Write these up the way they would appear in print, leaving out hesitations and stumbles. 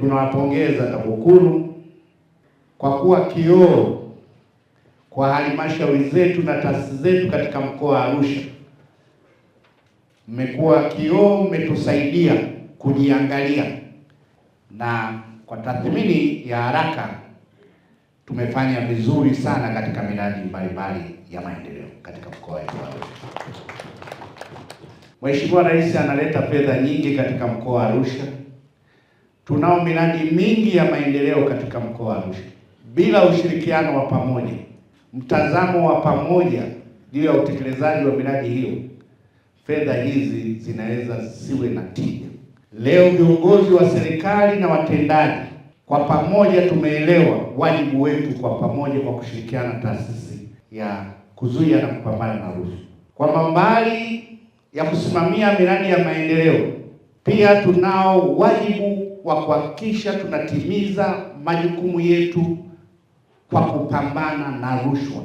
tunawapongeza TAKUKURU kwa kuwa kioo kwa halmashauri zetu na taasisi zetu katika mkoa wa Arusha. Mmekuwa kioo, mmetusaidia kujiangalia, na kwa tathmini ya haraka tumefanya vizuri sana katika miradi mbalimbali ya maendeleo katika mkoa wetu wa Arusha. Mheshimiwa Rais analeta fedha nyingi katika mkoa wa Arusha. Tunao miradi mingi ya maendeleo katika mkoa wa Arusha. Bila ushirikiano wa pamoja, mtazamo wa pamoja juu ya utekelezaji wa miradi hiyo, fedha hizi zinaweza zisiwe na tija. Leo viongozi wa serikali na watendaji kwa pamoja tumeelewa wajibu wetu kwa pamoja kwa kushirikiana na taasisi ya kuzuia na kupambana na rushwa. Kwa mbali ya kusimamia miradi ya maendeleo, pia tunao wajibu wa kuhakikisha tunatimiza majukumu yetu kwa kupambana na rushwa.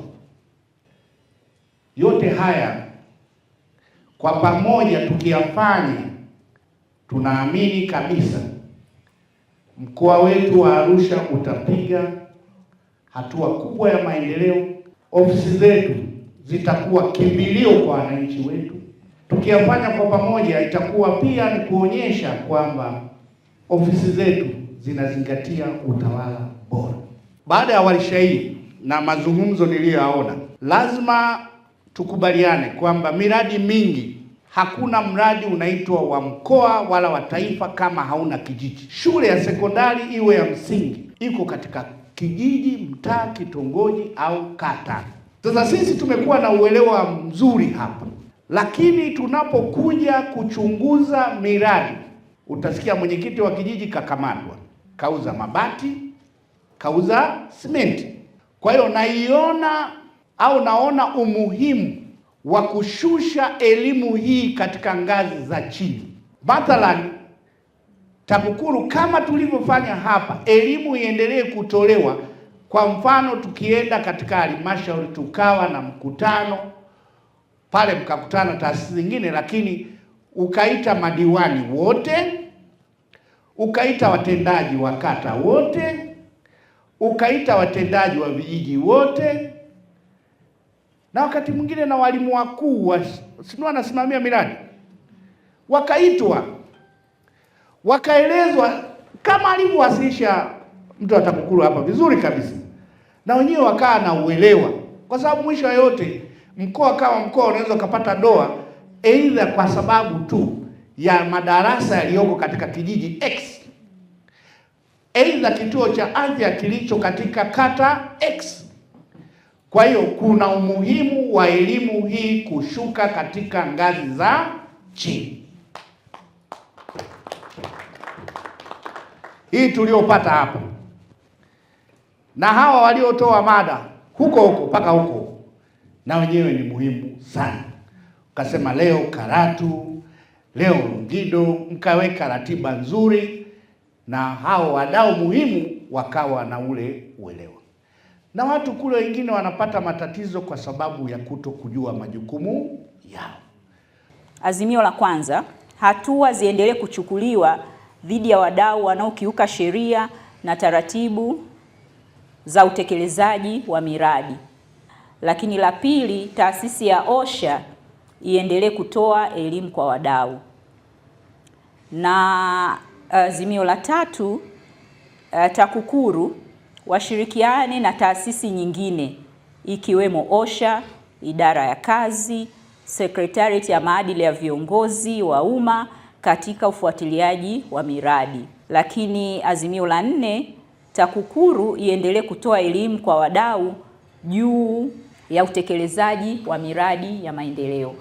Yote haya kwa pamoja tukiyafanya, tunaamini kabisa mkoa wetu wa Arusha utapiga hatua kubwa ya maendeleo. Ofisi zetu zitakuwa kimbilio kwa wananchi wetu. Tukiyafanya kwa pamoja, itakuwa pia ni kuonyesha kwamba ofisi zetu zinazingatia utawala bora. Baada ya warsha hii na mazungumzo niliyoyaona, lazima tukubaliane kwamba miradi mingi, hakuna mradi unaitwa wa mkoa wala wa taifa kama hauna kijiji. Shule ya sekondari iwe ya msingi iko katika kijiji, mtaa, kitongoji au kata. Sasa sisi tumekuwa na uelewa mzuri hapa, lakini tunapokuja kuchunguza miradi, utasikia mwenyekiti wa kijiji kakamatwa, kauza mabati, kauza simenti. Kwa hiyo naona umuhimu wa kushusha elimu hii katika ngazi za chini. Mathalan, TAKUKURU kama tulivyofanya hapa, elimu iendelee kutolewa. Kwa mfano, tukienda katika halmashauri tukawa na mkutano pale, mkakutana taasisi zingine, lakini ukaita madiwani wote, ukaita watendaji wa kata wote, ukaita watendaji wa vijiji wote, na wakati mwingine na walimu wakuu sio wanasimamia miradi, wakaitwa, wakaelezwa kama alivyowasilisha mtu wa TAKUKURU hapa vizuri kabisa, na wenyewe wakaa na uelewa, kwa sababu mwisho wa yote mkoa kama mkoa unaweza kupata doa aidha kwa sababu tu ya madarasa yaliyoko katika kijiji X, aidha kituo cha afya kilicho katika kata X. Kwa hiyo kuna umuhimu wa elimu hii kushuka katika ngazi za chini. Hii tuliopata hapa na hawa waliotoa mada huko mpaka huko, na wenyewe ni muhimu sana. Ukasema leo Karatu, leo Longido, mkaweka ratiba nzuri, na hao wadau muhimu wakawa na ule uelewa. Na watu kule wengine wanapata matatizo kwa sababu ya kuto kujua majukumu yao. Azimio la kwanza, hatua ziendelee kuchukuliwa dhidi ya wadau wanaokiuka sheria na taratibu za utekelezaji wa miradi. Lakini la pili, taasisi ya OSHA iendelee kutoa elimu kwa wadau. Na azimio la tatu, TAKUKURU washirikiane na taasisi nyingine ikiwemo OSHA, idara ya kazi, Secretariat ya maadili ya viongozi wa umma katika ufuatiliaji wa miradi. Lakini azimio la nne, TAKUKURU iendelee kutoa elimu kwa wadau juu ya utekelezaji wa miradi ya maendeleo.